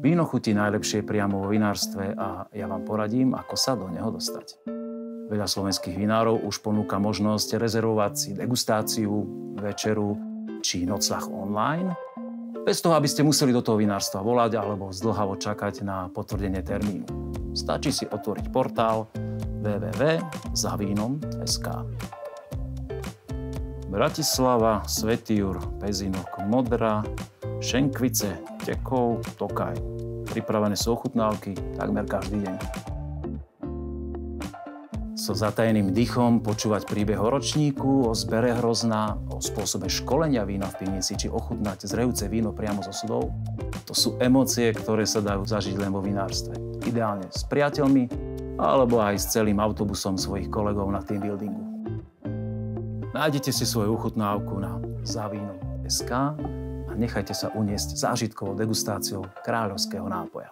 Víno chutí najlepšie priamo vo vinárstve a ja vám poradím, ako sa do neho dostať. Veľa slovenských vinárov už ponúka možnosť rezervovať si degustáciu, večeru či nocľah online, bez toho, aby ste museli do toho vinárstva volať alebo zdĺhavo čakať na potvrdenie termínu. Stačí si otvoriť portál www.zavinom.sk. Bratislava, Svätý Jur, Pezinok, Modra, Šenkvice, Tekov, Tokaj. Pripravené sú ochutnávky takmer každý deň. So zatajeným dýchom počúvať príbeh o ročníku, o zbere hrozna, o spôsobe školenia vína v pivnici či ochutnať zrejúce víno priamo zo sudov. To sú emócie, ktoré sa dajú zažiť len vo vinárstve. Ideálne s priateľmi alebo aj s celým autobusom svojich kolegov na team buildingu. Nájdete si svoju ochutnávku na zavinom.sk a nechajte sa uniesť zážitkovou degustáciou kráľovského nápoja.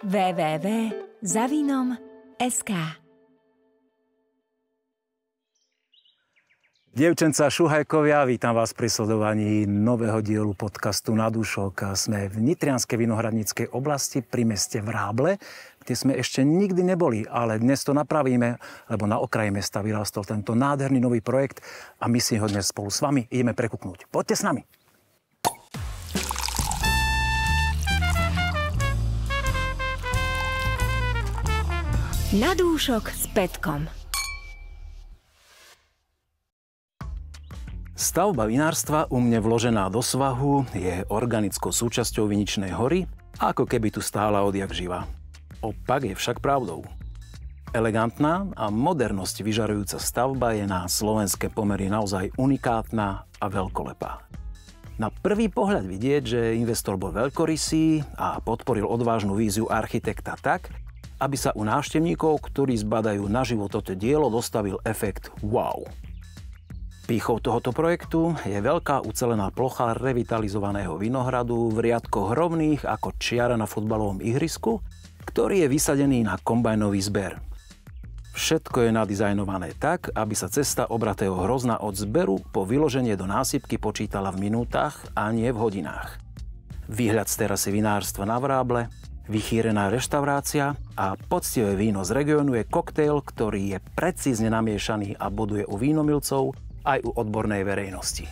www.zavinom.sk. Dievčenca, šuhajkovia, vítam vás pri sledovaní nového dielu podcastu Na dúšok. Sme v nitrianskej vinohradníckej oblasti pri meste Vráble, kde sme ešte nikdy neboli, ale dnes to napravíme, lebo na okraji mesta vyrástol tento nádherný nový projekt a my si ho dnes spolu s vami ideme prekúknuť. Poďte s nami! Na dúšok s Petkom. Stavba vinárstva u mne vložená do svahu je organickou súčasťou Viničnej hory, ako keby tu stála odjak živa. Opak je však pravdou. Elegantná a modernosť vyžarujúca stavba je na slovenské pomery naozaj unikátna a veľkolepá. Na prvý pohľad vidieť, že investor bol veľkorysý a podporil odvážnu víziu architekta tak, aby sa u návštevníkov, ktorí zbadajú naživo toto dielo, dostavil efekt wow. Pýchou tohoto projektu je veľká ucelená plocha revitalizovaného vinohradu v riadkoch rovných ako čiara na futbalovom ihrisku, ktorý je vysadený na kombajnový zber. Všetko je nadizajnované tak, aby sa cesta obratého hrozna od zberu po vyloženie do násypky počítala v minútach a nie v hodinách. Výhľad z terasy vinárstva na Vráble, vychýrená reštaurácia a poctivé víno z regiónu je koktail, ktorý je precízne namiešaný a boduje u vínomilcov aj u odbornej verejnosti.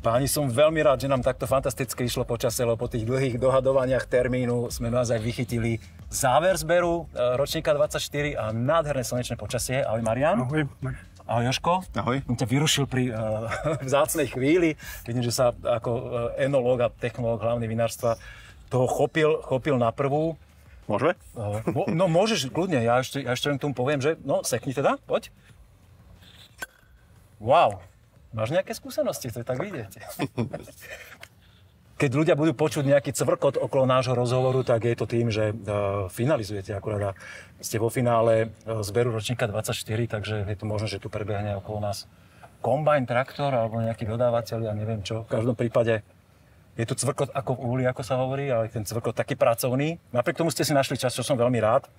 Páni, som veľmi rád, že nám takto fantasticky išlo počasie, lebo po tých dlhých dohadovaniach termínu sme naozaj vychytili záver zberu ročníka 24 a nádherné slnečné počasie. Ahoj Marián. Ahoj. Ahoj Jožko. Ahoj. On ťa vyrušil pri vzácnej chvíli. Vidím, že sa ako enológ a technológ hlavný vinárstva toho chopil na prvú. Môžeme? No môžeš, kľudne. Ja ešte len k tomu poviem, že no sekni teda, poď. Wow. Máš nejaké skúsenosti, to je tak vidieť. Keď ľudia budú počuť nejaký cvrkot okolo nášho rozhovoru, tak je to tým, že finalizujete akurát. Ste vo finále zberu ročníka 24, takže je to možno, že tu prebehne okolo nás kombajn, traktor alebo nejaký dodávateľ, ja neviem čo. V každom prípade je tu cvrkot ako v uhli, ako sa hovorí, ale ten cvrkot taký pracovný. Napriek tomu ste si našli čas, čo som veľmi rád.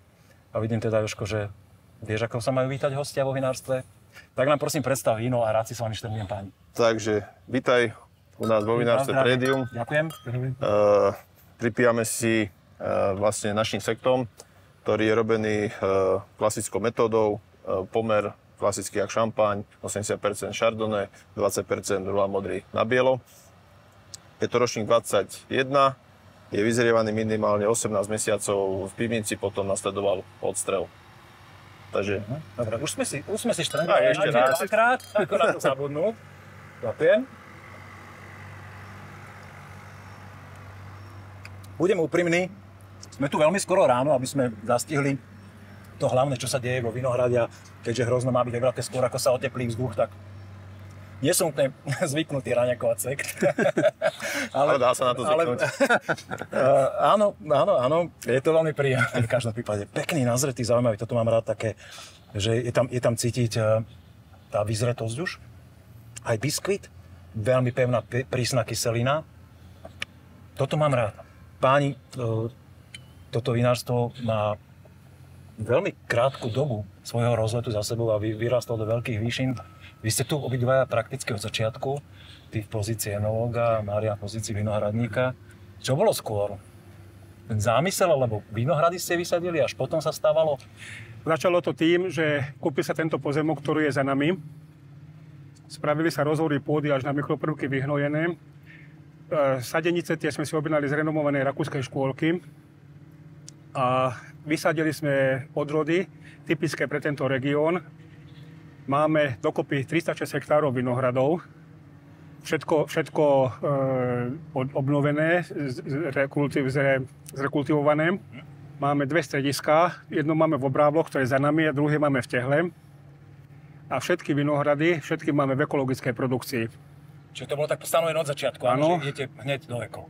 A vidím teda, Jožko, že vieš, ako sa majú vítať hostia vo vinárstve. Tak nám prosím predstav víno a rád si s vami štrngujem, páni. Takže, vítaj u nás vo vinárstve Predium. Ďakujem. Pripijame si vlastne našim sektom, ktorý je robený klasickou metódou. Pomer klasický jak šampáň, 80% Chardonnay, 20% Rula modrý na bielo. Je to ročník 21, je vyzrievaný minimálne 18 mesiacov v pivnici, potom nasledoval odstrel. Takže... Dobre, už sme si štrngali ešte raz. Ako na to zabudnú. Ďakujem. Budem úprimný. Sme tu veľmi skoro ráno, aby sme zastihli to hlavné, čo sa deje vo vinohrade. Keďže hrozno má byť veľké skôr, ako sa oteplí vzduch, tak nie som úplne zvyknutý raňakovať sekt. Ale dá sa na to zvyknúť. Áno, je to veľmi príjemné v každom prípade. Pekný, nazretý, zaujímavý, toto mám rád také, že je tam cítiť tá vyzretosť už. Aj biskvit, veľmi pevná, prísna kyselina. Toto mám rád. Páni, toto vinárstvo má veľmi krátku dobu svojho rozletu za sebou a vyrastol do veľkých výšin. Vy ste tu obidvaja prakticky od začiatku. Ty ty v pozícii enológa, Mária v pozícii vinohradníka. Čo bolo skôr? Ten zámysel, alebo vinohrady ste vysadili, až potom sa stávalo? Začalo to tým, že kúpil sa tento pozemok, ktorý je za nami. Spravili sa rozhory pôdy až na mikroprvky vyhnojené. Sadenice tie sme si objednali z renomovanej rakúskej škôlky. A vysadili sme odrody, typické pre tento región. Máme dokopy 306 hektárov vinohradov. Všetko obnovené, zrekultivované. Máme dve strediská. Jedno máme v Obrábloch, ktoré je za nami, a druhé máme v Tehle. A všetky vinohrady, všetky máme v ekologickej produkcii. Čiže to bolo tak stanovené od začiatku, áno, že idete hneď do eko.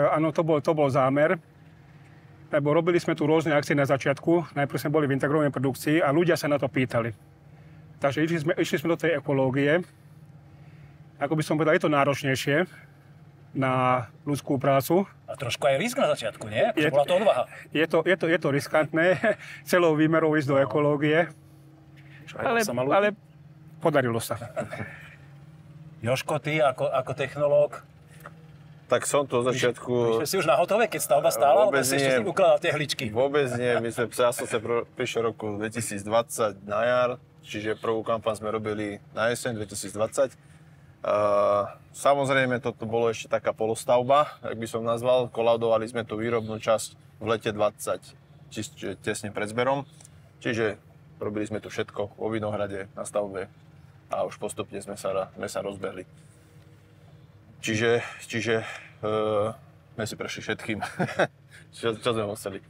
Áno, to bol zámer. Lebo robili sme tu rôzne akcie na začiatku. Najprv sme boli v integrovanej produkcii a ľudia sa na to pýtali. Takže išli sme do tej ekológie. Ako by som povedal, je to náročnejšie na ľudskú prácu. A trošku aj risk na začiatku, nie? Akože bola to odvaha. Je to riskantné celou výmerou ísť do ekológie. Ale podarilo sa. Jožko, ty ako technológ? Tak som to od začiatku... Vyšiel si už na hotové, keď stavba stála, alebo si ešte ukladal tie hličky? Vôbec nie. Ja som sa prišiel roku 2020 na jar, čiže prvú kampaň sme robili na jeseň 2020. Samozrejme, toto bolo ešte taká polostavba, ak by som nazval. Kolaudovali sme tú výrobnú časť v lete 20, tesne pred zberom. Čiže robili sme tu všetko vo vinohrade, na stavbe a už postupne sme sa rozbehli. Čiže sme si prešli všetkým, čo sme museli.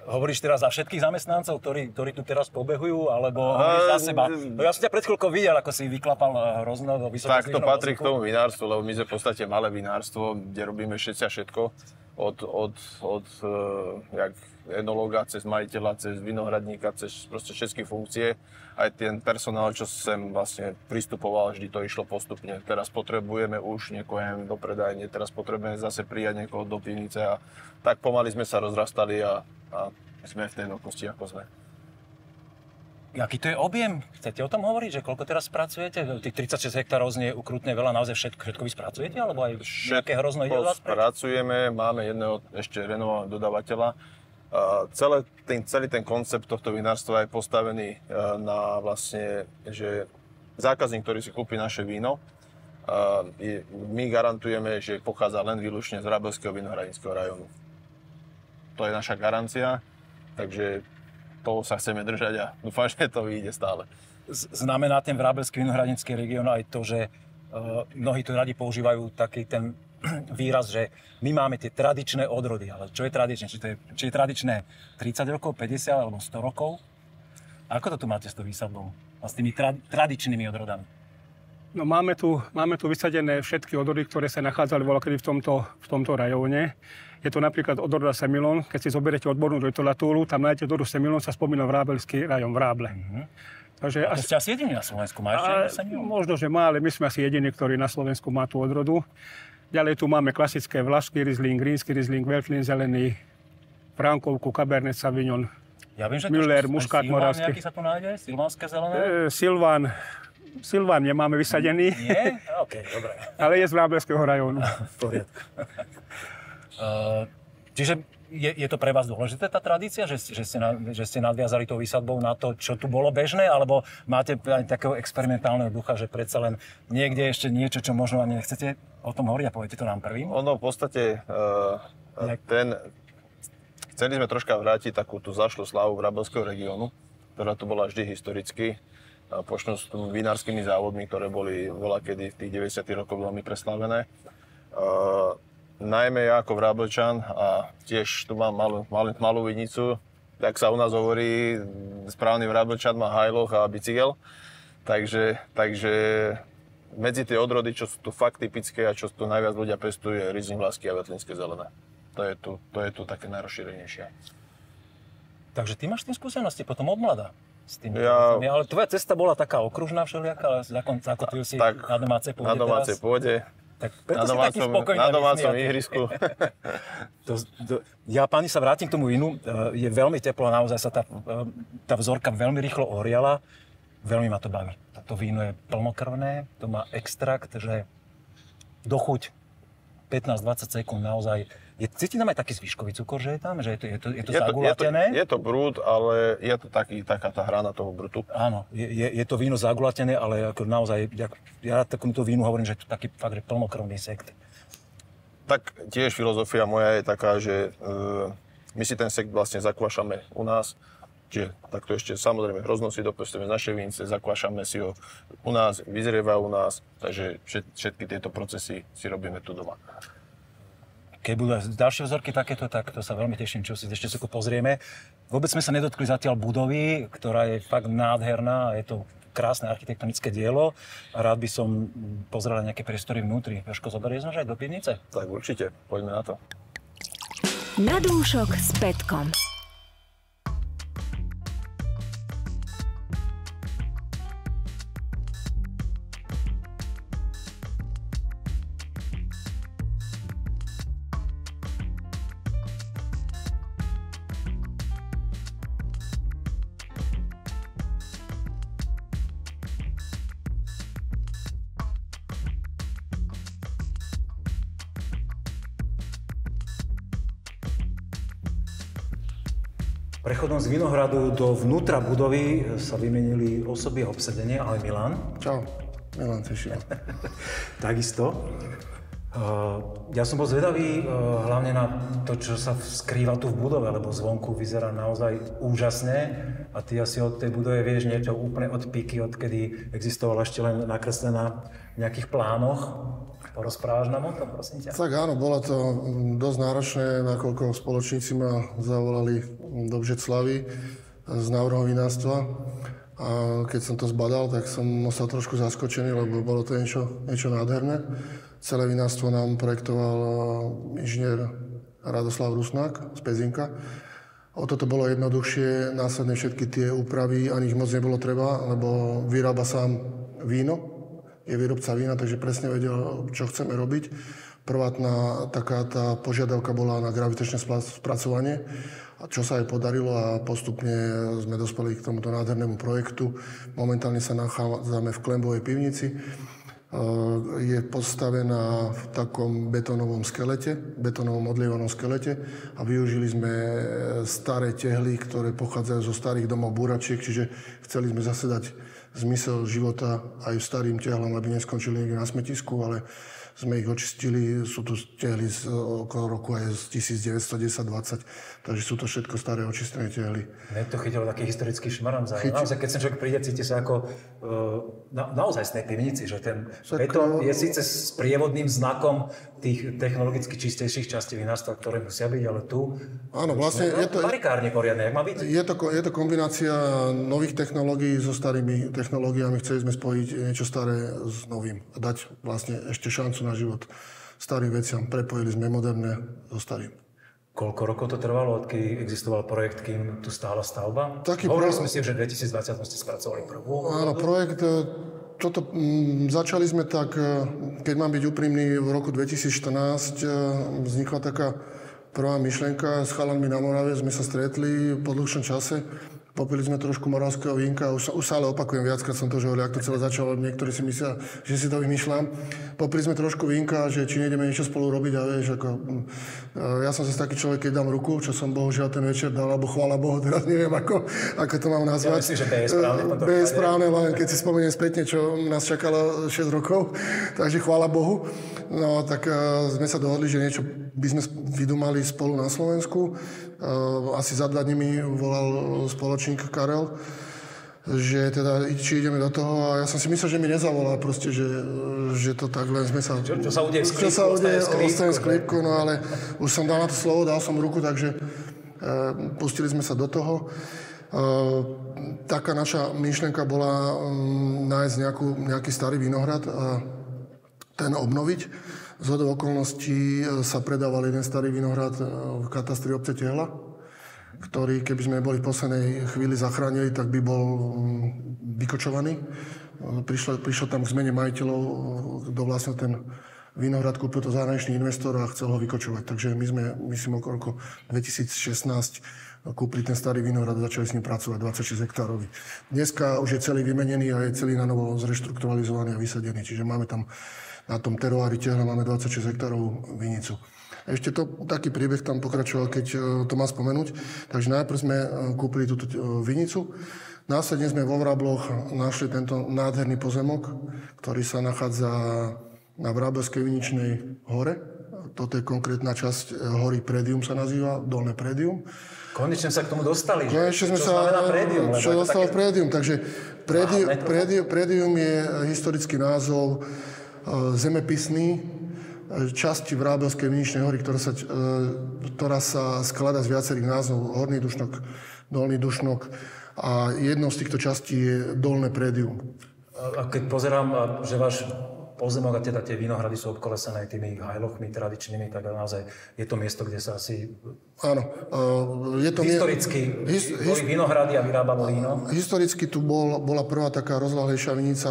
Hovoríš teraz za všetkých zamestnancov, ktorí tu teraz pobehujú, alebo hovoríš za seba? No ja som ťa pred chvíľkou videl, ako si vyklapal hrozno do vysokého. Tak to patrí k tomu vinárstvu, lebo my sme v podstate malé vinárstvo, kde robíme všetko. Od jak enológa, cez majiteľa, cez vinohradníka, cez proste všetky funkcie. Aj ten personál, čo sem vlastne pristupoval, vždy to išlo postupne. Teraz potrebujeme už niekoho do predajne, teraz potrebujeme zase prijať niekoho do pivnice a tak pomaly sme sa rozrastali a sme v tej veľkosti, ako sme. Aký to je objem? Chcete o tom hovoriť, že koľko teraz spracujete? Tých 36 hektárov znie ukrutne veľa, naozaj všetko vy spracujete? Alebo aj nejaké hrozno ide od vás preč? Spracujeme, máme jedného ešte renovovaného dodávateľa. Celý ten koncept tohto vinárstva je postavený na vlastne, že zákazník, ktorý si kúpi naše víno, my garantujeme, že pochádza len výlučne z Rábelského vinohradníckeho rajónu. To je naša garancia, takže toho sa chceme držať a dúfam, že to vyjde stále. Znamená ten Vrábelský vinohradnícky región aj to, že mnohí tu radi používajú taký ten výraz, že my máme tie tradičné odrody. Ale čo je tradičné? Či je tradičné 30 rokov, 50 alebo 100 rokov? Ako to tu máte s tou výsadbou? A s tými tradičnými odrodami? No máme tu vysadené všetky odrody, ktoré sa nachádzali voľakedy v tomto rajóne. Je to napríklad odroda Semilon. Keď si zoberiete odbornú literatúru, tam nájdete odrodu Semilon, sa spomína Vrábelský rajón Vráble. Takže to ste asi jediní na Slovensku. Má ešte Semilon? Možno, že má, ale my sme asi jediní, ktorí na Slovensku má tú odrodu. Ďalej tu máme klasické vlašský Riesling, rínsky Riesling, Veltlín zelený, Frankovku, Cabernet Sauvignon, ja viem, že Müller, Muškát moravský. Nejaký sa tu nájde? Silvánske zelené? Silván nemáme vysadený. Nie? OK, dobre. Ale je z Vrábelského rajónu. V poriadku. Čiže je to pre vás dôležité, tá tradícia, že ste nadviazali tou výsadbou na to, čo tu bolo bežné, alebo máte aj takého experimentálneho ducha, že predsa len niekde ešte niečo, čo možno ani nechcete o tom hovoriť a poviete to nám prvým? Ono v podstate, chceli sme troška vrátiť takú tú zašlú slávu Vrábelského regiónu, ktorá tu bola vždy historicky, počnú s vinárskymi závodmi, ktoré boli voľakedy v tých 90. rokoch veľmi preslávené. Najmä ja ako Vrábelčan a tiež tu mám malú vinicu, tak sa u nás hovorí, správny Vrábelčan má hajloch a bicykel. Takže medzi tie odrody, čo sú tu fakt typické a čo tu najviac ľudia pestujú, je Riesling vlašský a Veltlínske zelené. To je tu také najrozšírenejšie. Takže ty máš tým skúsenosti potom od mladá. Ale tvoja cesta bola taká okružná všelijaká, ale zakotvil si na domácej pôde. Na domácej pôde. Tak na domácom ihrisku. Ja, páni, sa vrátim k tomu vínu. Je veľmi teplo, naozaj sa tá vzorka veľmi rýchlo ohriala. Veľmi ma to baví. To víno je plnokrvné, to má extrakt, že dochuť 15-20 sekúnd naozaj. Cíti tam aj taký zvyškový cukor, že je tam? Že je to zagulatené? Je to brút, ale je to taká tá hrana toho brutu. Áno, je to víno zagulatené, ale ako naozaj, ja takomuto vínu hovorím, že je to taký fakt, že plnokrvný sekt. Tak tiež filozofia moja je taká, že my si ten sekt vlastne zakvašame u nás. Čiže takto ešte samozrejme hrozno si dopestujeme z našej vinice, zakvašame si ho u nás, vyzrieva u nás, takže všetky tieto procesy si robíme tu doma. Keď budú ďalšie vzorky takéto, tak to sa veľmi teším, čo si ešte pozrieme. Vôbec sme sa nedotkli zatiaľ budovy, ktorá je fakt nádherná a je to krásne architektonické dielo. Rád by som pozrel nejaké priestory vnútri. Jožko, zoberieš nás aj do pivnice? Tak určite, poďme na to. Na dúšok s Petkom. Prechodom z Vinohradu do vnútra budovy sa vymenili osoby a obsadenie, ale Milan. Čau, Milan Tešil. Takisto. Ja som bol zvedavý hlavne na to, čo sa skrýva tu v budove, lebo zvonku vyzerá naozaj úžasne a ty asi od tej budove vieš niečo úplne od píky, odkedy existovala ešte len nakreslená v nejakých plánoch. Porozprávaš nám o tom, prosím ťa? Tak áno, bolo to dosť náročné, nakoľko spoločníci ma zavolali do Bžeclavy z návrhom vináctva. A keď som to zbadal, tak som ostal trošku zaskočený, lebo bolo to niečo nádherné. Celé vináctvo nám projektoval inžinier Radoslav Rusnák z Pezinka. O toto bolo jednoduchšie, následne všetky tie úpravy, ani ich moc nebolo treba, lebo vyrába sám víno. Je výrobca vína, takže presne vedel, čo chceme robiť. Prvátna taká tá požiadavka bola na gravitačné spracovanie, čo sa aj podarilo a postupne sme dospeli k tomuto nádhernému projektu. Momentálne sa nachádzame v Klembovej pivnici. Je postavená v takom betónovom skelete, betónovom odlievanom skelete a využili sme staré tehly, ktoré pochádzajú zo starých domov búračiek, čiže chceli sme zase dať zmysel života aj starým tehlom, aby neskončili niekde na smetisku, ale sme ich očistili. Sú tu tehly okolo roku aj z 1910-20, takže sú to všetko staré očistené tehly. Mne to chytilo taký historický šmaram. Naozaj, keď sem človek príde, cíti sa ako naozaj z tej pivnici, že ten betón je síce s prievodným znakom tých technologicky čistejších častí vinárstva, ktoré musia byť, ale tu... Áno, vlastne je to... Barikárne poriadne, jak má byť? Je to kombinácia nových technológií so starými technológiami. Chceli sme spojiť niečo staré s novým a dať vlastne ešte šancu na život starým veciam. Prepojili sme moderné so starým. Koľko rokov to trvalo, odkedy existoval projekt, kým tu stála stavba? Hovorili sme si, že v 2020 ste spracovali prvú. Áno, projekt... Začali sme tak, keď mám byť úprimný, v roku 2014 vznikla taká prvá myšlienka. S chalanmi na Morave sme sa stretli po dlhšom čase. Popili sme trošku moravského vínka, už sa ale opakujem, viackrát som to že hovoril, ak to celé začalo, niektorí si myslia, že si to vymýšľam. Popili sme trošku vínka, že či nejdeme niečo spolu robiť a vieš, ako... Ja som zase taký človek, keď dám ruku, čo som bohužiaľ ten večer dal, alebo chvála Bohu, teraz neviem, ako to mám nazvať. Ja myslím, že B je správne. B je správne, len keď si spomeniem spätne, čo nás čakalo 6 rokov, takže chvála Bohu. No, tak sme sa dohodli, že niečo by sme vydumali spolu na Slovensku. Asi za 2 dní mi volal spoločník Karel, že teda, či ideme do toho. A ja som si myslel, že mi nezavolá proste, že to tak len sme sa... Čo sa udeje v sklípku, ostane v sklípku, no ale už som dal na to slovo, dal som ruku, takže pustili sme sa do toho. Taká naša myšlienka bola nájsť nejaký starý vinohrad a ten obnoviť. Zhodou okolností sa predával jeden starý vinohrad v katastri obce Tehla, ktorý, keby sme boli v poslednej chvíli zachránili, tak by bol vykočovaný. Prišlo tam k zmene majiteľov, kto vlastne ten vinohrad kúpil to zahraničný investor a chcel ho vykočovať. Takže my sme, myslím, okolo 2016 kúpili ten starý vinohrad a začali s ním pracovať, 26 hektárový. Dneska už je celý vymenený a je celý na novo zreštrukturalizovaný a vysadený. Čiže máme tam Na tom teruári Tehla máme 26 hektárov vinicu. Ešte to, taký príbeh tam pokračoval, keď to mám spomenúť. Takže najprv sme kúpili túto vinicu. Následne sme vo Vrabloch našli tento nádherný pozemok, ktorý sa nachádza na Vrabelskej viničnej hore. Toto je konkrétna časť hory Prédium sa nazýva, Dolné Prédium. Konečne sa k tomu dostali. Konečne sme čo znamená Prédium? Čo dostalo také... Prédium. Takže Prédium je historický názov zemepisný časti Vrábelskej viničnej hory, ktorá sa skladá z viacerých názvov. Horný Dušnok, Dolný Dušnok a jednou z týchto častí je Dolné Prédium. A keď pozerám, že váš pozemok a teda tie vinohrady sú obkolesené tými hajlochmi tradičnými, tak naozaj je to miesto, kde sa asi áno, je to historicky boli vinohrady a vyrábalo víno. Historicky tu bola prvá taká rozľahlejšia vinica,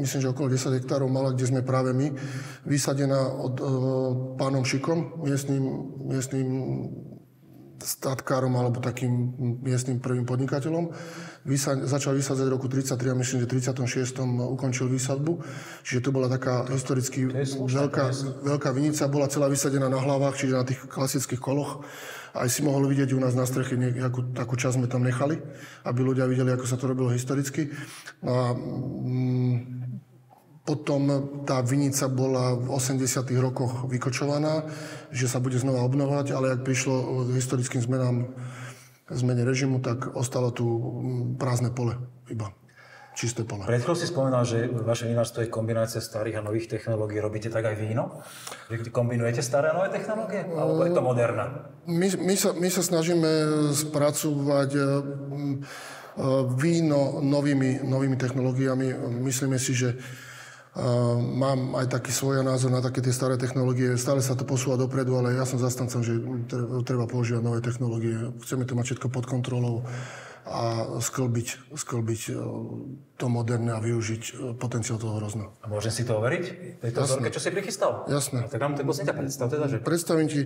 myslím, že okolo 10 hektárov mala, kde sme práve my, vysadená od pánom Šikom, miestnym statkárom alebo takým miestnym prvým podnikateľom. Začal vysádzať v roku 33 a myslím, že v 36. ukončil výsadbu. Čiže to bola taká historicky veľká vinica. Bola celá vysadená na hlavách, čiže na tých klasických koloch. Aj si mohol vidieť u nás na streche, nejakú takú časť sme tam nechali, aby ľudia videli, ako sa to robilo historicky. A potom tá vinica bola v 80. rokoch vykočovaná, že sa bude znova obnovať, ale ak prišlo historickým zmene režimu, tak ostalo tu prázdne pole, iba čisté pole. Pred chvíľou si spomínal, že vaše vinárstvo je kombinácia starých a nových technológií. Robíte tak aj víno? Vy kombinujete staré a nové technológie? Alebo je to moderná? My sa snažíme spracovať víno novými technológiami. Myslíme si, že mám aj taký svoj názor na také tie staré technológie. Stále sa to posúva dopredu, ale ja som zastancom, že treba používať nové technológie. Chceme to mať všetko pod kontrolou a sklbiť to moderné a využiť potenciál toho hrozna. A môžem si to overiť? Tejto vzorke, čo si prichystal? Jasné. Tak nám ťa predstav teda, že... Predstavím ti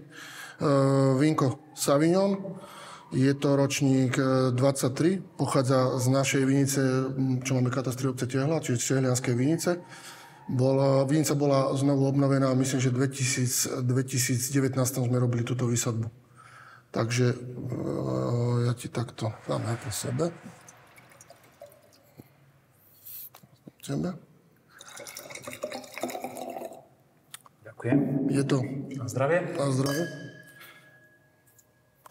vínko Savignon. Je to ročník 23, pochádza z našej vinice, čo máme katastri obce Tehla, čiže z Tehlianskej vinice. Vinica bola znovu obnovená, myslím, že v 2019 sme robili túto výsadbu. Takže ja ti takto dám aj po sebe. Ďakujem. Je to... Na zdravie. Na zdravie.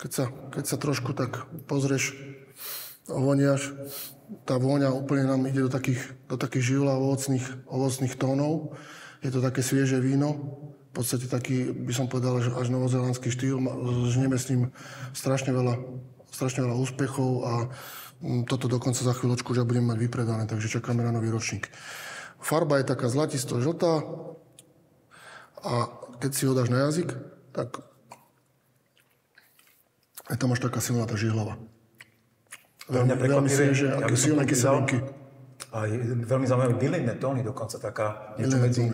Keď sa trošku tak pozrieš, voniaš, tá vôňa úplne nám ide do takých živla ovocných tónov. Je to také svieže víno, v podstate taký, by som povedal, že až novozelandský štýl. Žneme s ním strašne veľa úspechov a toto dokonca za chvíľočku už budeme mať vypredané, takže čakáme na nový ročník. Farba je taká zlatisto-žltá a keď si ho dáš na jazyk, tak je tam až taká silná tá žihlava. Veľmi svieže, aké silné kyselinky. A veľmi zaujímavé bylinné tóny, dokonca taká niečo medzi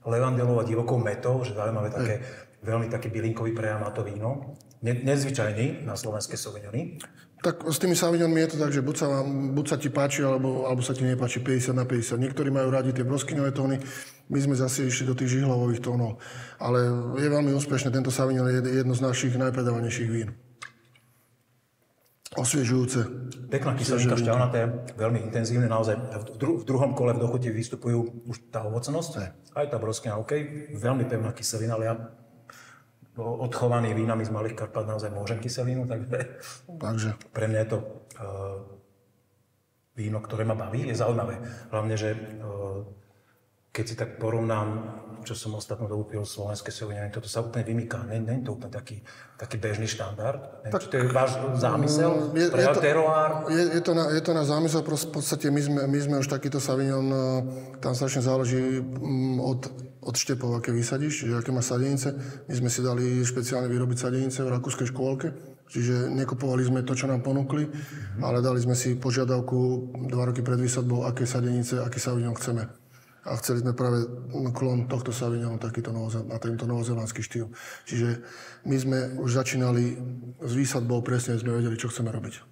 levandelou a divokou metou, že zaujímavé také, veľmi taký bylinkový prejav má to víno. Nezvyčajný na slovenské Sauvignony. Tak s tými Sauvignonmi je to tak, že buď sa ti páči, alebo sa ti nepáči 50/50. Niektorí majú radi tie broskyňové tóny, my sme zase išli do tých žihlavových tónov. Ale je veľmi úspešné, tento Sauvignon je jedno z našich najpredávanejších vín. Osviežujúce. Pekná kyselinka, šťavnaté, veľmi intenzívne, naozaj v druhom kole v dochuti vystupujú už tá ovocnosť, aj tá broskyňa, OK, veľmi pevná kyselina, ale ja odchovaný vínami z Malých Karpát naozaj môžem kyselinu, takže pre mňa je to víno, ktoré ma baví, je zaujímavé. Hlavne, že keď si tak porovnám, čo som ostatnú dobu pil slovenské Sauvignony, toto sa úplne vymýka. Nie je to úplne taký bežný štandard. Či to je váš zámysel pre teroár? Je to náš zámysel. V podstate my sme už takýto Sauvignon, tam strašne záleží od štepov, aké vysadíš, čiže aké máš sadenice. My sme si dali špeciálne vyrobiť sadenice v rakúskej škôlke, čiže nekupovali sme to, čo nám ponúkli, ale dali sme si požiadavku 2 roky pred výsadbou, aké sadenice, aký Sauvignon chceme. A chceli sme práve klon tohto Sauvignonu, na tento novozelandský štýl. Čiže my sme už začínali s výsadbou, presne sme vedeli, čo chceme robiť.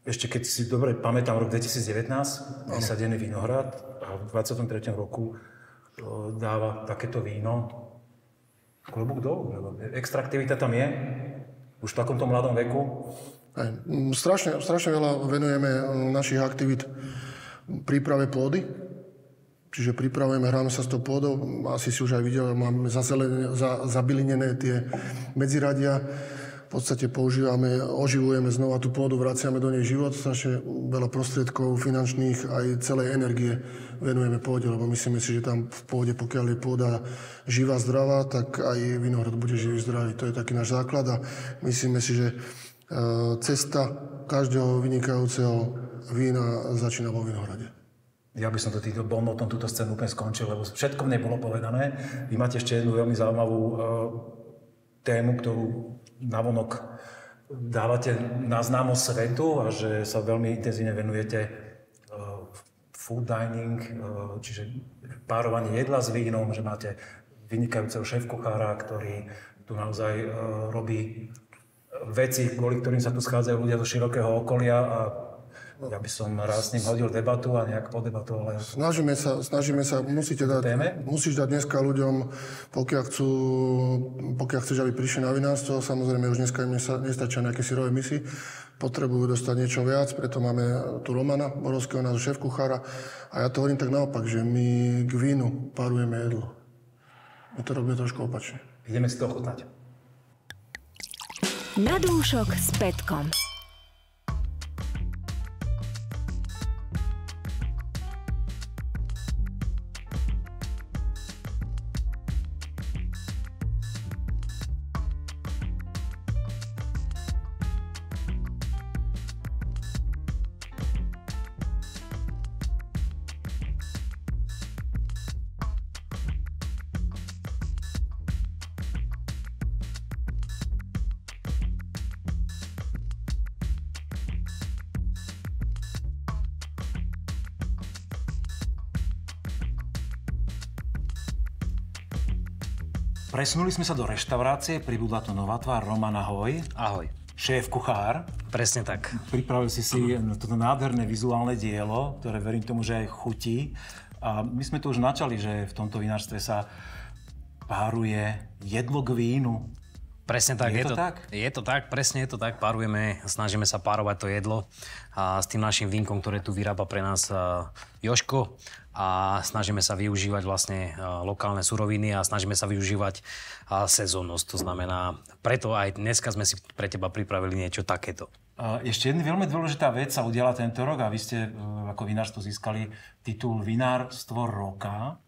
Ešte keď si dobre pamätám, rok 2019, vysadený vinohrad a v 23. roku dáva takéto víno. Klobúk dolu, lebo extraktivita tam je, už v takomto mladom veku. Strašne veľa venujeme našich aktivít príprave pôdy. Čiže pripravujeme, hráme sa s tou pôdou. Asi si už aj videl, máme zabilinené tie medziradia. V podstate oživujeme znova tú pôdu, vraciame do nej život. Strašne veľa prostriedkov finančných aj celej energie venujeme pôde, lebo myslíme si, že tam v pôde, pokiaľ je pôda živá, zdravá, tak aj vinohrad bude živý, zdravý. To je taký náš základ a myslíme si, že cesta každého vynikajúceho vína začína vo vinohrade. Ja by som to týmto bonmotom túto scénu úplne skončil, lebo všetko mne bolo povedané. Vy máte ešte jednu veľmi zaujímavú tému, ktorú navonok dávate na známosť svetu a že sa veľmi intenzívne venujete food dining, čiže párovanie jedla s vínom, že máte vynikajúceho šéfkuchára, ktorý tu naozaj robí veci, kvôli ktorým sa tu schádzajú ľudia zo širokého okolia a ja by som rád s ním hodil debatu a nejak podebatoval. Snažíme sa, musíš dať dneska ľuďom, pokiaľ chceš, aby prišli na vinárstvo, samozrejme už dneska im nestačia nejaké syrové misy, potrebujú dostať niečo viac, preto máme tu Romana Borovského, nášho šéfkuchára a ja to hovorím tak naopak, že my k vínu parujeme jedlo. My to robíme trošku opačne. Ideme si to ochutnať. Na dúšok s Petkom. Presunuli sme sa do reštaurácie, pribudla tu nová tvár. Roman, ahoj. Ahoj. Šéf kuchár. Presne tak. Pripravil si toto nádherné vizuálne dielo, ktoré verím tomu, že aj chutí. A my sme tu už načali, že v tomto vinárstve sa páruje jedlo k vínu. Presne tak. Je to tak? Je to tak, presne je to tak. Párujeme, snažíme sa párovať to jedlo a s tým našim vínkom, ktoré tu vyrába pre nás Jožko. A snažíme sa využívať vlastne lokálne suroviny a snažíme sa využívať sezónnosť. To znamená, preto aj dneska sme si pre teba pripravili niečo takéto. Ešte jedna veľmi dôležitá vec sa udiala tento rok a vy ste ako vinárstvo získali titul Vinárstvo roka.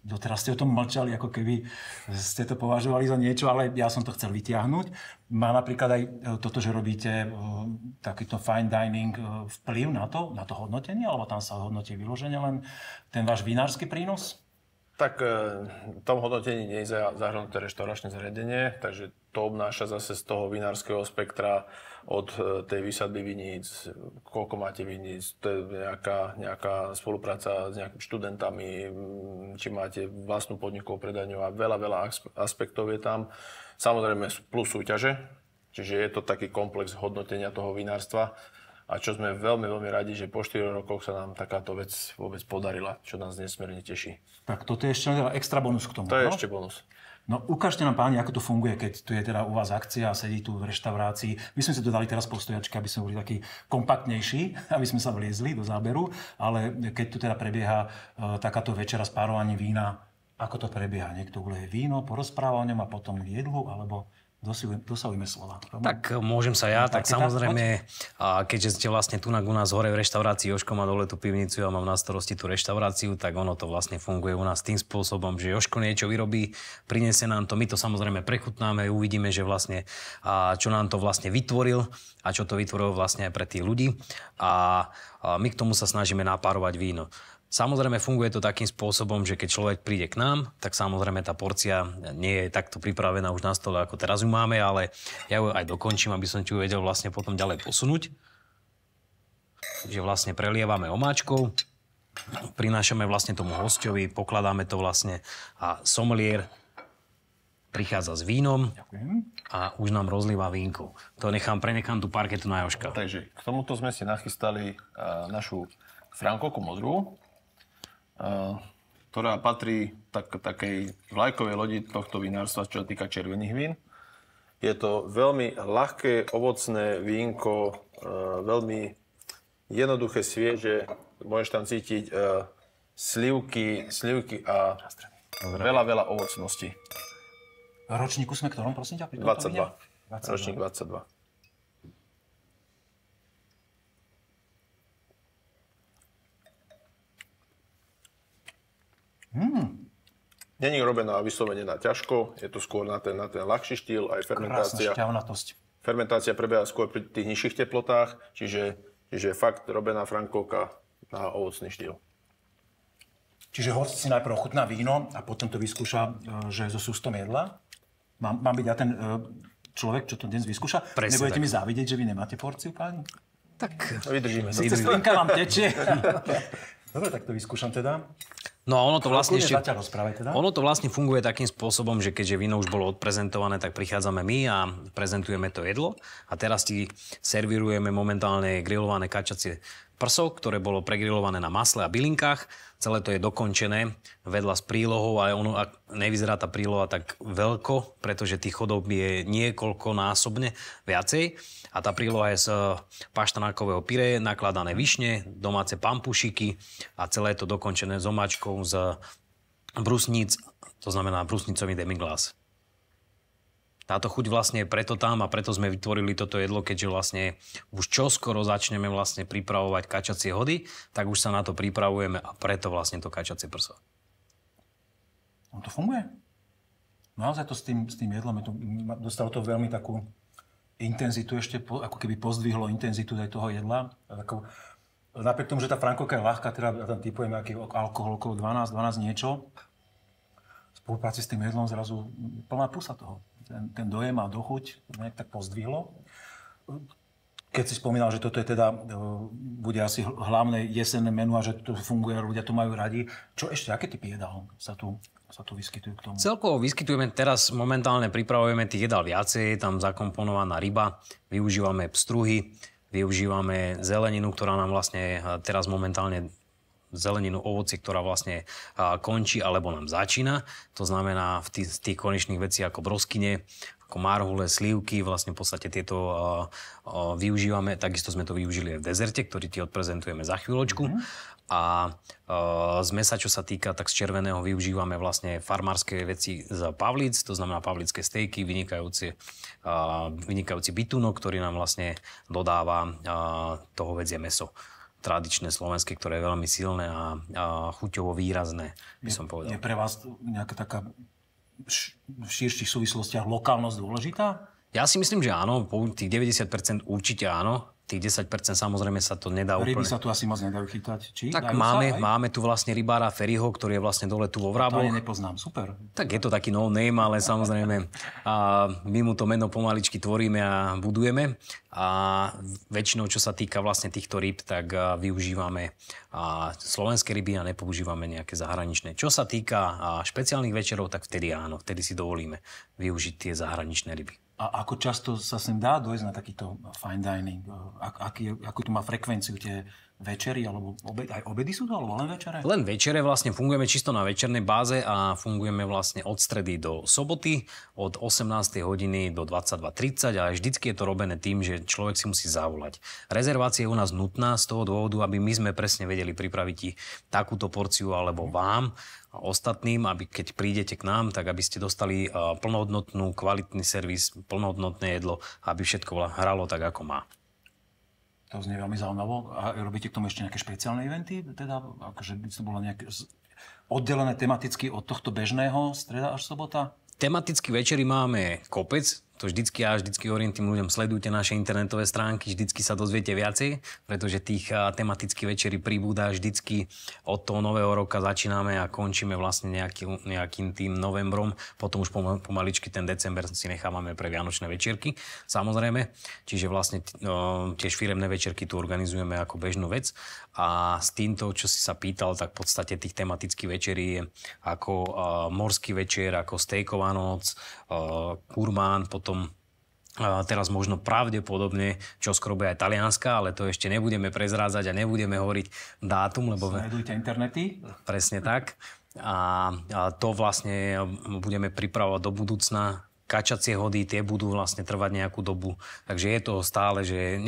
Doteraz ste o tom mlčali, ako keby ste to považovali za niečo, ale ja som to chcel vytiahnuť. Má napríklad aj toto, že robíte takýto fine dining vplyv na to hodnotenie, alebo tam sa hodnotí vyložene len ten váš vinársky prínos? Tak v tom hodnotení nie je zahrnuté reštauračné zariadenie, takže to obnáša zase z toho vinárskeho spektra od tej výsadby viníc, koľko máte viníc, to je nejaká spolupráca s nejakými študentami, či máte vlastnú podnikovú predajňu a veľa aspektov je tam. Samozrejme plus súťaže, čiže je to taký komplex hodnotenia toho vinárstva. A čo sme veľmi, veľmi radi, že po 4 rokoch sa nám takáto vec vôbec podarila, čo nás nesmierne teší. Tak toto je ešte extra bonus k tomu. To je ešte bonus. No ukážte nám, páni, ako to funguje, keď tu je teda u vás akcia a sedí tu v reštaurácii. My sme si to dali teraz po stojačke, aby sme boli takí kompaktnejší, aby sme sa vliezli do záberu, ale keď tu teda prebieha takáto večera s párovaním vína, ako to prebieha? Niekto uleje víno, porozpráva o ňom a potom k jedlu, alebo dosahujeme slova. Tak môžem sa ja, tak samozrejme, keďže ste vlastne tu u nás hore v reštaurácii, Jožko má dole tú pivnicu, ja mám na starosti tú reštauráciu, tak ono to vlastne funguje u nás tým spôsobom, že Jožko niečo vyrobí, prinesie nám to, my to samozrejme prechutnáme, uvidíme, že vlastne čo nám to vlastne vytvoril a čo to vytvoril vlastne aj pre tých ľudí a my k tomu sa snažíme napárovať víno. Samozrejme funguje to takým spôsobom, že keď človek príde k nám, tak samozrejme tá porcia nie je takto pripravená už na stole, ako teraz ju máme, ale ja ju aj dokončím, aby som ti ju vedel vlastne potom ďalej posunúť. Takže vlastne prelievame omáčkou, prinášame vlastne tomu hosťovi, pokladáme to vlastne a sommelier prichádza s vínom a už nám rozlíva vínko. To prenechám tú parketu na Jožka. Takže k tomuto sme si nachystali našu Frankovku modrú. ktorá patrí takej vlajkovej lodi tohto vinárstva, čo sa týka červených vín. Je to veľmi ľahké, ovocné vínko, veľmi jednoduché, svieže. Môžeš tam cítiť slivky a veľa ovocností. Ročníku sme ktorom, prosím ťa? 22. Ročník 22. Není robená vyslovene na ťažko, je to skôr na ten ľahší štýl, aj fermentácia. Krásna šťavnatosť. Fermentácia prebieha skôr pri tých nižších teplotách, čiže fakt robená frankovka na ovocný štýl. Čiže host si najprv ochutná víno a potom to vyskúša, že so sústom jedla. Mám byť ja ten človek, čo to dnes vyskúša? Presne Nebudete tak. mi závidieť, že vy nemáte porciu, páni? Tak Vydržíme sa. Cestovínka vám tečie. Dobre, tak to vyskúšam teda. No a ono to vlastne Ono to vlastne funguje takým spôsobom, že keďže víno už bolo odprezentované, tak prichádzame my a prezentujeme to jedlo. A teraz ti servírujeme momentálne grillované kačacie prso, ktoré bolo pregrilované na masle a bylinkách. Celé to je dokončené vedľa s prílohou, ale ono, ak nevyzerá tá príloha tak veľko, pretože tých chodov je niekoľkonásobne viacej. A tá príloha je z paštanákového pyré, nakladané višne, domáce pampušiky a celé je to dokončené s omáčkou z brusníc, to znamená brusnicový demiglas. Táto chuť vlastne je preto tam a preto sme vytvorili toto jedlo, keďže vlastne už čoskoro začneme vlastne pripravovať kačacie hody, tak už sa na to pripravujeme a preto vlastne to kačacie prso. On to funguje? Naozaj to s tým jedlom, dostalo to veľmi takú intenzitu ešte, ako keby pozdvihlo intenzitu aj toho jedla. Napriek tomu, že tá frankovka je ľahká, teda ja tam typujem aký alkohol okolo 12 niečo, v spolupráci s tým jedlom zrazu plná pusa toho. Ten dojem a dochuť nejak tak pozdvihlo. Keď si spomínal, že toto je teda, bude asi hlavné jesenné menu a že to funguje, ľudia to majú radi. Čo ešte, aké typy jedál sa tu vyskytujú k tomu? Celkovo vyskytujeme, teraz momentálne pripravujeme tých jedál viacej, tam zakomponovaná ryba, využívame pstruhy, využívame zeleninu, ktorá nám vlastne teraz momentálne zeleninu, ovoci, ktorá vlastne končí alebo nám začína. To znamená v tých konečných vecí ako broskyne, ako marhule, slívky, vlastne v podstate tieto využívame. Takisto sme to využili aj v dezerte, ktorý ti odprezentujeme za chvíľočku. A z mesa, čo sa týka, tak z červeného využívame vlastne farmárske veci z Pavlíc, to znamená pavlické stejky, vynikajúci bitúnok, ktorý nám vlastne dodáva to hovädzie mäso tradičné slovenské, ktoré je veľmi silné a chuťovo výrazné, by som povedal. Je pre vás nejaká taká v širších súvislostiach lokálnosť dôležitá? Ja si myslím, že áno, tých 90% určite áno. Tých 10% samozrejme sa to nedá úplne. Ryby sa tu asi moc nedajú chytať, či? Tak máme tu vlastne rybára Ferryho, ktorý je vlastne dole tu vo Vráboch. To ani nepoznám, super. Tak je to taký no name, ale samozrejme my mu to meno pomaličky tvoríme a budujeme. A väčšinou, čo sa týka vlastne týchto rýb, tak využívame slovenské ryby a nepoužívame nejaké zahraničné. Čo sa týka špeciálnych večerov, tak vtedy áno, vtedy si dovolíme využiť tie zahraničné ryby. A ako často sa sem dá dojsť na takýto fine dining? Akú tu má frekvenciu tie večery, alebo aj obedy sú to, alebo len večere? Len večere, vlastne fungujeme čisto na večernej báze a fungujeme vlastne od stredy do soboty, od 18. hodiny do 22:30 a vždycky je to robené tým, že človek si musí zavolať. Rezervácia je u nás nutná z toho dôvodu, aby my sme presne vedeli pripraviť takúto porciu alebo vám a ostatným, aby keď prídete k nám, tak aby ste dostali plnohodnotnú, kvalitný servis, plnohodnotné jedlo, aby všetko hralo tak, ako má. To znie veľmi zaujímavo. A robíte k tomu ešte nejaké špeciálne eventy? Teda, akože by to bolo nejaké oddelené tematicky od tohto bežného streda až sobota? Tematicky večery máme kopec. To vždycky hovorím tým ľuďom, sledujte naše internetové stránky, vždycky sa dozviete viacej, pretože tých tematických večerí pribúda vždycky od toho nového roka začíname a končíme vlastne nejakým tým novembrom, potom už pomaličky ten december si nechávame pre vianočné večierky, samozrejme. Čiže vlastne tiež firemné večierky tu organizujeme ako bežnú vec a s týmto, čo si sa pýtal, tak v podstate tých tematických večerí je ako morský večer, ako stejková noc, kurmán, potom teraz možno pravdepodobne, čo skoro bude aj talianska, ale to ešte nebudeme prezrádzať a nebudeme hovoriť dátum, lebo... Sledujte internety. Presne tak. a to vlastne budeme pripravovať do budúcna. Kačacie hody, tie budú vlastne trvať nejakú dobu. Takže je to stále, že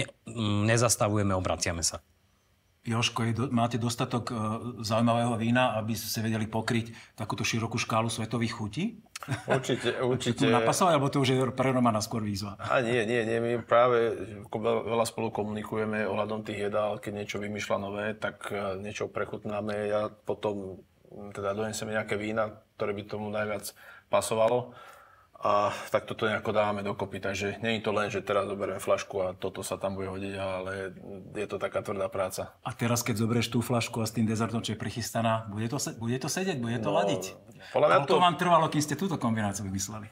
nezastavujeme, obraciame sa. Jožko, máte dostatok zaujímavého vína, aby ste vedeli pokryť takúto širokú škálu svetových chutí? Určite. Napasovať, alebo to už je pre Romana skôr výzva? A nie. My práve veľa spolu komunikujeme ohľadom tých jedál. Keď niečo vymýšľa nové, tak niečo prechutnáme. Ja potom teda doneseme nejaké vína, ktoré by tomu najviac pasovalo. A tak toto nejako dávame dokopy. Takže nie je to len, že teraz zoberieme fľašku a toto sa tam bude hodiť, ale je to taká tvrdá práca. A teraz, keď zoberieš tú fľašku a s tým dezertom, čo je prichystaná, bude to sedieť, bude to ladiť? Koľko vám trvalo, kým ste túto kombináciu vymysleli?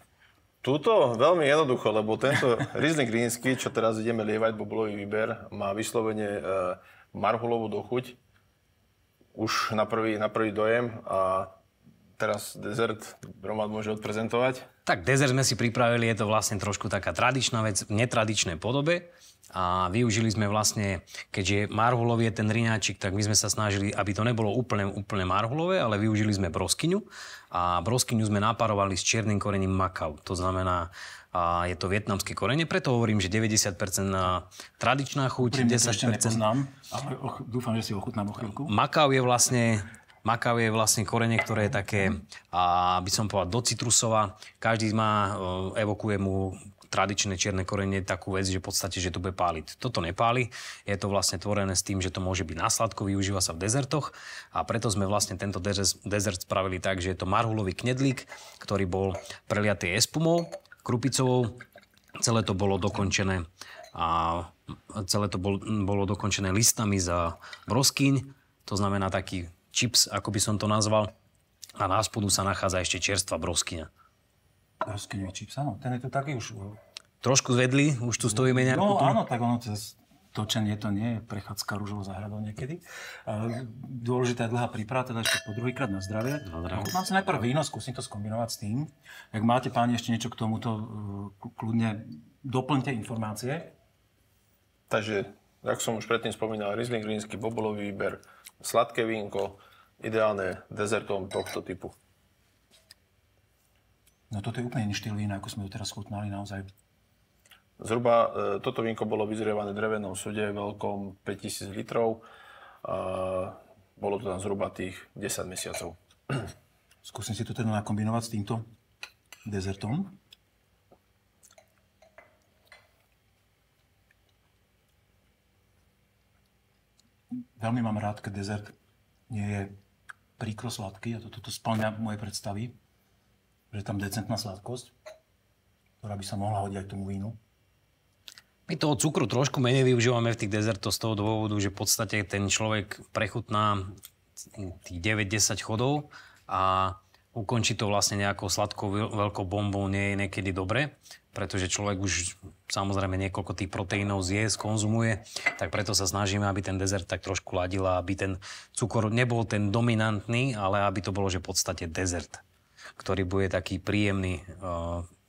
Túto veľmi jednoducho, lebo tento Riesling rínsky, čo teraz ideme lievať, bobulový výber, má vyslovene marhulovú dochuť. Už na prvý dojem a teraz dezert Roman môže odprezentovať. Tak dezert sme si pripravili, je to vlastne trošku taká tradičná vec v netradičnej podobe a využili sme vlastne, keďže marhulový je ten riňáčik, tak my sme sa snažili, aby to nebolo úplne marhulové, ale využili sme broskyňu a broskyňu sme naparovali s čiernym korením makau. To znamená, je to vietnamské korene, preto hovorím, že 90% tradičná chuť, 10%... ešte nepoznám, ale dúfam, že si ochutnám o chvíľku. Makau je vlastne korene, ktoré je také, by som povedal, do citrusova. Každý evokuje mu tradičné čierne korene takú vec, že v podstate, že to bude páliť. Toto nepáli. Je to vlastne tvorené s tým, že to môže byť na sladko, využíva sa v dezertoch a preto sme vlastne tento dezert spravili tak, že je to marhulový knedlík, ktorý bol preliatý espumou, krupicovou. Celé to bolo dokončené listami za broskyň. To znamená taký chips, ako by som to nazval. A na spodu sa nachádza ešte čerstvá broskyňa. Broskyňový chips, áno. Ten je tu taký už... Trošku zvedli, už tu stojíme nejakú... No áno, tak ono cez točenie to nie je prechádzka rúžovou záhradou niekedy. Dôležitá je dlhá príprava, teda ešte po druhýkrát na zdravie. Mám si najprv víno, skúsim to skombinovať s tým. Ak máte, páni, ešte niečo k tomuto, kľudne doplňte informácie. Takže, jak som už predtým spomínal, Riesling rínsky, bobulový výber, sladké vínko, ideálne dezertom tohto typu. No toto je úplne iný štýl vína, ako sme ho teraz chutnali naozaj. Zhruba toto vínko bolo vyzrievané v drevenom sude veľkom 5000 litrov. Bolo to tam zhruba tých 10 mesiacov. Skúsim si to teda nakombinovať s týmto dezertom. Veľmi mám rád, keď dezert nie je príkro sladký a toto spĺňa moje predstavy, že je tam decentná sladkosť, ktorá by sa mohla hodiť aj tomu vínu. My toho cukru trošku menej využívame v tých dezertoch z toho dôvodu, že v podstate ten človek prechutná tých 9-10 chodov a ukončiť to vlastne nejakou sladkou veľkou bombou nie je niekedy dobre, pretože človek už samozrejme niekoľko tých proteínov zje, skonzumuje, tak preto sa snažíme, aby ten dezert tak trošku ladil a aby ten cukor nebol ten dominantný, ale aby to bolo, že v podstate dezert, ktorý bude taký príjemný,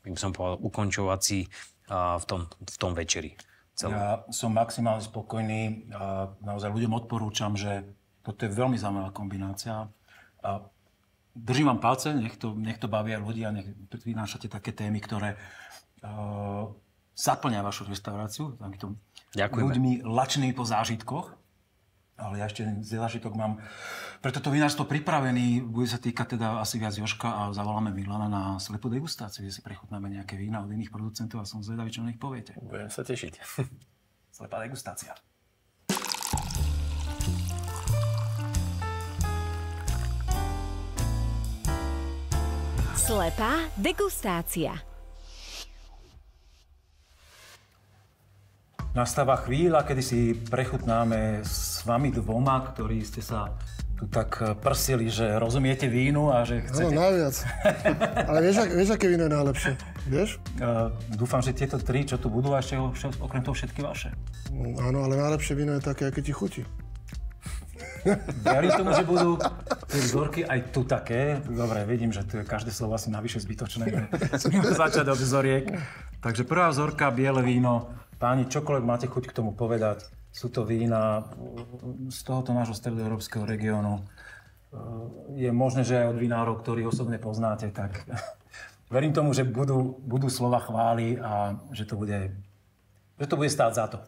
by som povedal, ukončovací v tom večeri. Ja som maximálne spokojný a naozaj ľuďom odporúčam, že toto je veľmi zaujímavá kombinácia. Držím vám palce, nech to baví aj ľudia, nech vynášate také témy, ktoré zaplňa vašu reštauráciu. Ďakujeme. Ľuďmi lačnými po zážitkoch. Ale ja ešte zážitok mám pre toto vinárstvo pripravený. Bude sa týkať teda asi viac Jožka a zavoláme Milana na slepú degustáciu, kde si prechutnáme nejaké vína od iných producentov a som zvedavý, čo o nich poviete. Budem sa tešiť. Slepá degustácia. Slepá degustácia. Nastáva chvíľa, kedy si prechutnáme s vami dvoma, ktorí ste sa tu tak prsili, že rozumiete vínu a že chcete... Áno, najviac. Ale vieš, aké víno je najlepšie? Vieš? Dúfam, že tieto tri, čo tu budú, a ešte okrem toho všetky vaše. Áno, ale najlepšie víno je také, aké ti chutí. Verím tomu, že budú tie vzorky aj tu také. Dobre, vidím, že tu je každé slovo asi navyše zbytočné. Začať od vzoriek. Takže prvá vzorka, biele víno. Páni, čokoľvek máte chuť k tomu povedať, sú to vína z tohoto nášho stredoeurópskeho regiónu. je možné, že aj od vinárov, ktorých osobne poznáte, tak verím tomu, že budú slova chvály a že to bude stáť za to.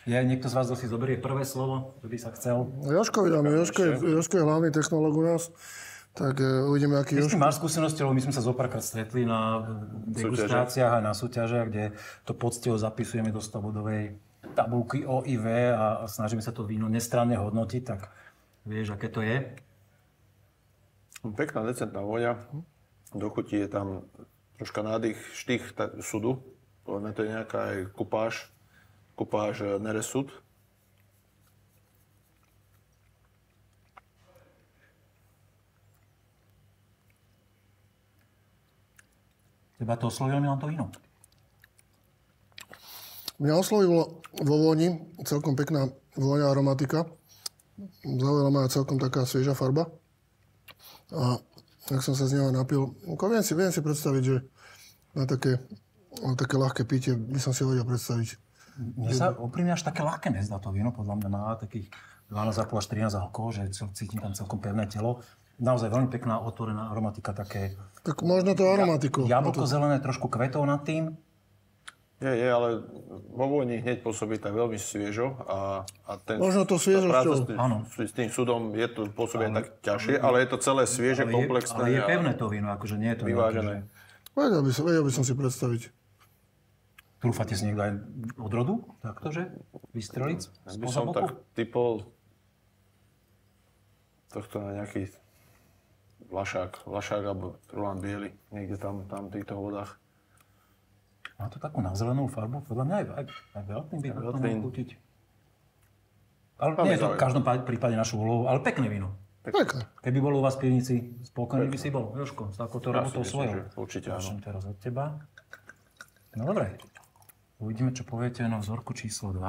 Je niekto z vás, kto si zoberie prvé slovo, že by sa chcel? Jožko vydáme. Jožko je hlavný technológ u nás. Tak uvidíme, aký Jožko. Máš skúsenosti, lebo my sme sa zopárkrát stretli na degustáciách a na súťažiach, kde to poctivo zapisujeme do 100-bodovej tabulky OIV a snažíme sa to víno nestranne hodnotiť, tak vieš, aké to je? Pekná, decentná vôňa. Do chuti je tam troška nádych, štých sudu. Povedzme, to je nejaká aj kupáž neresud. Teba to oslovilo, Milan, to víno? Mňa oslovilo vo vôni celkom pekná vôňa, aromatika. Zaujala ma celkom taká svieža farba. A ak som sa z neho napil, viem si predstaviť, že na také ľahké pitie by som si vedel predstaviť. Mne sa úprimne až také ľahké nezdá to víno, podľa mňa má takých 12,5 až 13 alkohol, že cítim tam celkom pevné telo. Naozaj veľmi pekná, otvorená aromatika, také... Tak možno to aromatiku. Jablko zelené, trošku kvetov nad tým. Je, ale vo vôni hneď pôsobí tak veľmi sviežo a ten... Možno to sviežosťou. S tým sudom je to pôsobí tak ťažšie, ale je to celé svieže, komplexné. Ale je pevné to víno, akože nie je to vyvážené. Vedel by som si predstaviť. Trúfate si niekto aj od rodu? Taktože? Vystreliť? By som tak typol tohto na nejaký Vlašák alebo Trulán biely, niekde tam v týchto vodách. Má to takú nazelenú farbu? Podľa mňa aj veľkým by to mohol chutiť. Ale nie je to v každom prípade našu úlohu, ale pekné víno. Pekné. Keby bolo u vás v pivnici, spokojný by si bol, Jožko, s takouto robotou svojou. Určite áno. Teraz od teba. No dobre. Uvidíme, čo poviete na vzorku číslo 2.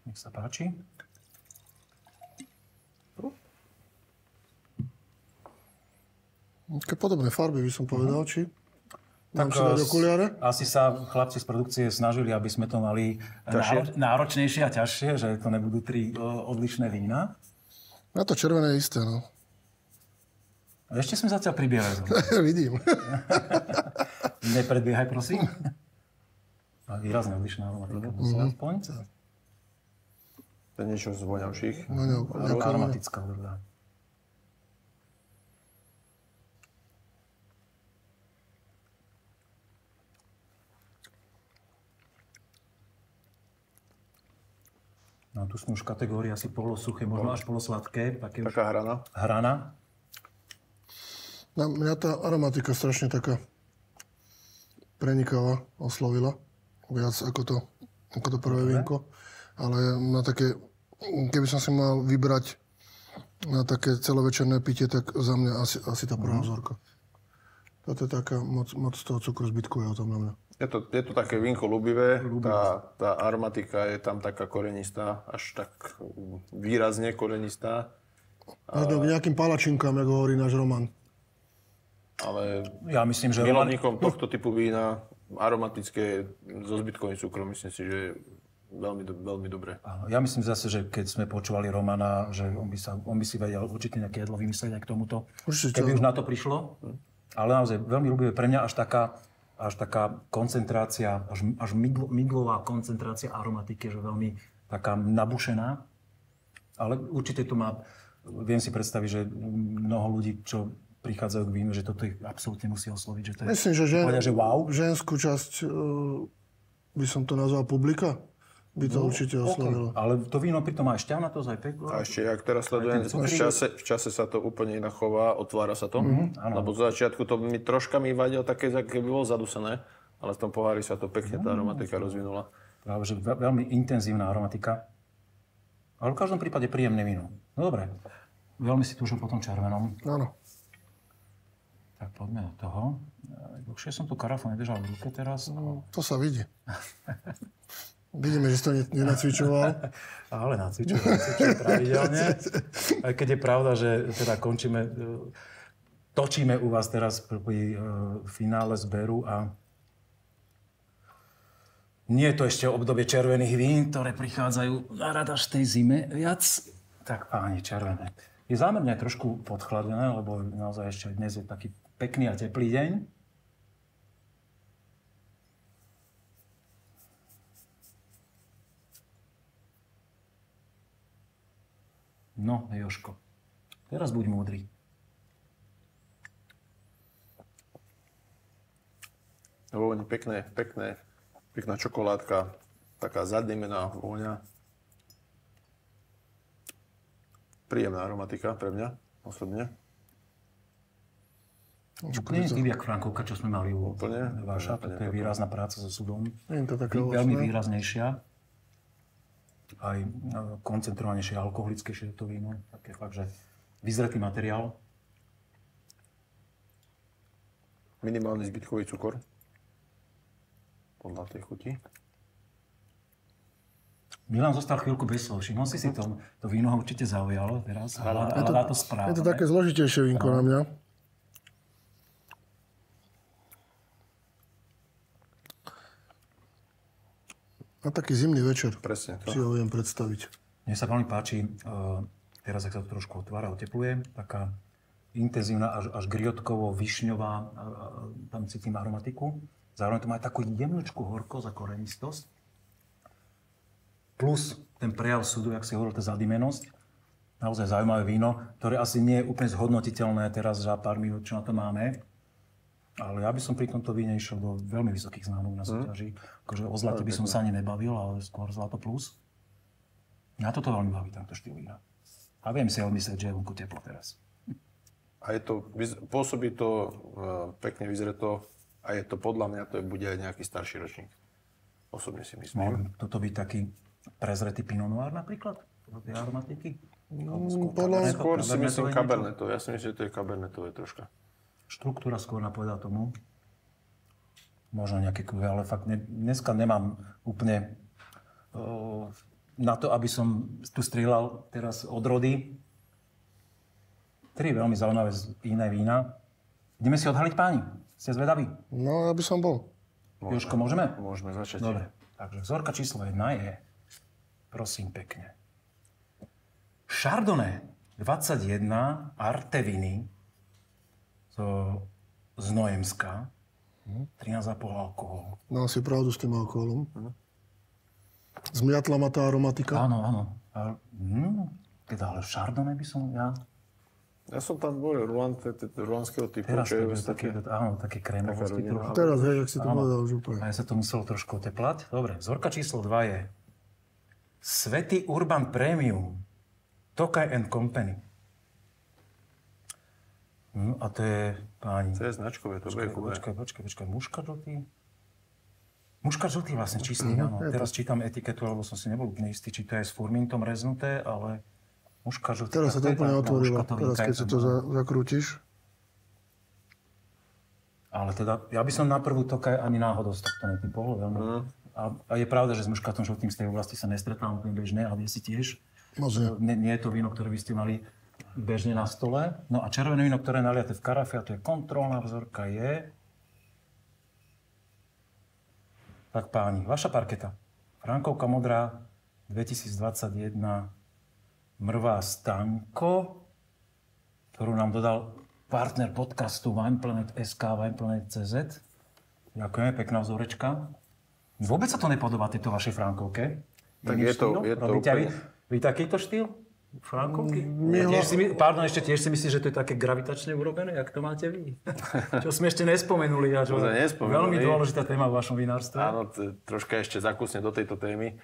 Nech sa páči. Také podobné farby by som povedal, či? Tak asi sa chlapci z produkcie snažili, aby sme to mali náročnejšie a ťažšie, že to nebudú 3 odlišné vína. Na to červené je isté, no. A ešte sme zatiaľ pribierali. Vidím. Nepredbiehaj, prosím. Výrazne odlišná aromatika. Aspoň. To je niečo z voňavších. Aromatická odrľa. No tu sme už v kategórii asi polosuché, možno až polosladké. Taká hrana. Hrana. Mňa tá aromatika strašne taká prenikavá oslovila. Viac ako to prvé vínko. Ale na také, keby som si mal vybrať na také celovečerné pitie, tak za mňa asi tá prvá vzorka. Toto je taká moc toho cukru zbytkuje o tom na mňa. Je to také vínko ľubivé, tá aromatika je tam taká korenistá, až tak výrazne korenistá. Možno k nejakým palačinkám, ako hovorí náš Roman. Ale ja myslím, že milovníkom tohto typu vína, aromatické so zbytkovým cukrom, myslím si, že je veľmi dobré. Ja myslím zase, že keď sme počúvali Romana, že on by si vedel určite nejaké jedlo vymyslieť aj k tomuto. Keby už na to prišlo. Ale naozaj veľmi ľúbivé pre mňa až taká koncentrácia, až miglová koncentrácia aromatiky, že veľmi taká nabušená. Ale určite to má, viem si predstaviť, že mnoho ľudí, čo prichádzajú k vínu, že toto ich absolútne musí osloviť. Že to je, myslím, že wow. Ženskú časť by som to nazval publika. By to určite oslovilo. Okay. Ale to víno pritom má aj šťavnatosť, aj peklo. A ešte, ak teraz sledujem, v čase sa to úplne inak chová, otvára sa to. Lebo z začiatku to troška mi vadilo také, keby bolo zadusené, ale v tom pohári sa to pekne tá aromatika rozvinula. Práve, že veľmi intenzívna aromatika. Ale v každom prípade príjemné víno. No dobre. Veľmi si túžil po tom červenom. Áno. Tak poďme do toho. Dlhšie som tu karafu nedržal v ruke teraz. To sa vidí. Vidíme, že si to nenacvičoval. Ale nacvičujem pravidelne. Aj keď je pravda, že teda točíme u vás teraz pri finále zberu a nie je to ešte obdobie červených vín, ktoré prichádzajú na rad až tej zime viac. Tak páni, červené. Je zámerne trošku podchladené, lebo naozaj ešte dnes je taký pekný a teplý deň. No, Jožko, teraz buď múdry. Vôňa pekná čokoládka, taká zadýmená vôňa. Príjemná aromatika pre mňa, osobne. Nie je tým, jak Frankovka, čo sme mali u Váša. Toto je výrazná práca so sudom. Veľmi výraznejšia. Aj koncentrovanejšie, alkoholickejšie to víno. Také fakt, že vyzretý materiál. Minimálny zbytkový cukor. Podľa tej chuti. Milan zostal chvíľku bez slov. Všimol si to víno ho určite zaujalo teraz. Hľadá to správne. Je to také zložitejšie vínko na mňa. A taký zimný večer. Presne to. Si ho viem predstaviť. Mne sa veľmi páči, teraz ak sa to trošku otvára, otepluje, taká intenzívna, až griotkovo, višňová, tam cítim aromatiku. Zároveň to má aj takú jemnúčku horkosť a korenistosť. Plus ten prejav súdu, jak si hovoril, tá zadimenosť. Naozaj zaujímavé víno, ktoré asi nie je úplne zhodnotiteľné teraz za pár minút, čo na to máme. Ale ja by som pri tomto víne išiel do veľmi vysokých známok na súťaži. Akože o zlate by som sa ani nebavil, ale skôr zlato plus. Mňa toto veľmi baví, tento štýl vína. A viem si odmyslieť, že je vonku teplo teraz. A je to, pôsobí to pekne vyzreto a je to podľa mňa, to bude aj nejaký starší ročník. Osobne si myslím. Mohol toto byť taký prezretý Pinot Noir napríklad? Do tej aromatiky? Skôr si myslím kabernetové. Ja si myslím, že to je kabernetové troška. Štruktúra skôr napovedá tomu. Možno nejaké kruhy, ale fakt dneska nemám úplne na to, aby som tu strieľal teraz od rody. 3 veľmi zaujímavé iné vína. Ideme si odhaliť, páni. Ste zvedaví? No, ja by som bol. Jožko, môžeme? Môžeme začať. Dobre. Takže vzorka číslo 1 je, prosím pekne, Chardonnay 21 Arteviny z Nojemska. 13,5 alkoholu. No, si pravdu s tým alkoholom. Zmiatla ma tá aromatika. Áno, áno. Teda, ale Chardonnay by som ja... Ja som tam bol rulanského typu. Teraz to je také krémovosti trochu. Teraz, hej, jak si to povedal už úplne. A ja sa to muselo trošku oteplať. Dobre, vzorka číslo 2 je Svätý Urban Premium Tokaj & Company. A to je, páni... To je značkové, to bude kube. Počkaj. Muškat žltý vlastne čistý, áno. Teraz čítam etiketu, lebo som si nebol úplne istý, či to je s furmintom reznuté, ale muškat žltý. Teraz sa to úplne otvorilo, teraz keď si to zakrútiš. Ale teda, ja by som na prvú Tokaj ani náhodou z tohto netypol. A je pravda, že s muškatom žltým z tej oblasti sa nestretám úplne bežne, ale si tiež. Nie je to víno, ktoré by ste mali bežne na stole. No a červené víno, ktoré je naliate v karafe, a to je kontrolná vzorka, je... Tak páni, vaša parketa. Frankovka modrá, 2021, Mrvá Stanko, ktorú nám dodal partner podcastu Wineplanet.sk, Wineplanet.cz. Ďakujeme, pekná vzorečka. Vôbec sa to nepodobá tejto vašej Frankovke? Tak je to úplne... Vy takýto štýl? Frankovky? Tiež si myslíš, že to je také gravitačne urobené, jak to máte vy? Čo sme ešte nespomenuli. A čo veľmi dôležitá téma v vašom vinárstve. Áno, troška ešte zakúsne do tejto témy.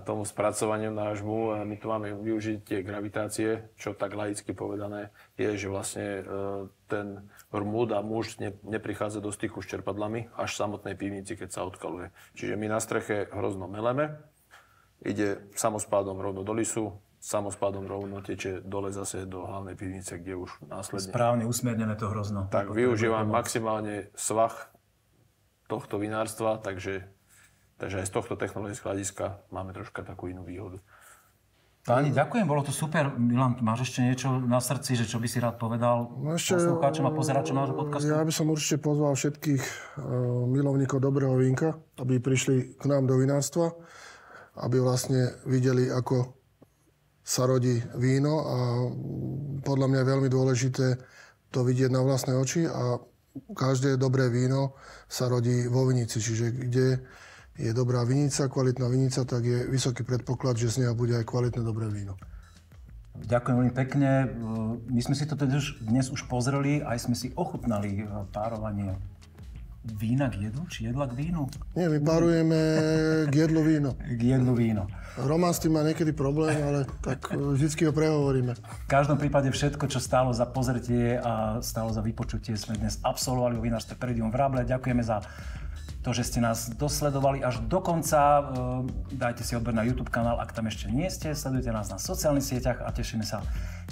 Tomu spracovaniu nášmu. My tu máme využiť tie gravitácie, čo tak laicky povedané je, že vlastne ten rmúd a muž neprichádza do styku s čerpadlami až v samotnej pivnici, keď sa odkaluje. Čiže my na streche hrozno meleme, ide samospádom rovno do lisu, samospádom rovno teče dole zase do hlavnej pivnice, kde už následne... Správne usmiernené to hrozno. Tak využívam maximálne svah tohto vinárstva, takže aj z tohto technologického hľadiska máme troška takú inú výhodu. Páni, ďakujem, bolo to super. Milan, máš ešte niečo na srdci, že čo by si rád povedal poslucháčom a pozeračom nášho podcastu? Ja by som určite pozval všetkých milovníkov dobrého vínka, aby prišli k nám do vinárstva, aby vlastne videli, ako sa rodí víno a podľa mňa je veľmi dôležité to vidieť na vlastné oči a každé dobré víno sa rodí vo vinici. Čiže kde je dobrá vinica, kvalitná vinica, tak je vysoký predpoklad, že z neho bude aj kvalitné dobré víno. Ďakujem veľmi pekne. My sme si to dnes už pozreli, aj sme si ochutnali párovanie vína k jedlu, či jedla k vínu? Nie, my párujeme k jedlu víno. K jedlu víno. Román s tým má niekedy problém, ale tak vždycky ho prehovoríme. V každom prípade všetko, čo stálo za pozretie a stálo za vypočutie, sme dnes absolvovali o vinárstve Peridium v Rable. Ďakujeme za to, že ste nás dosledovali až do konca. Dajte si odber na YouTube kanál, ak tam ešte nie ste. Sledujte nás na sociálnych sieťach a tešíme sa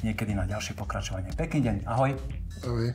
niekedy na ďalšie pokračovanie. Pekný deň. Ahoj. Ahoj.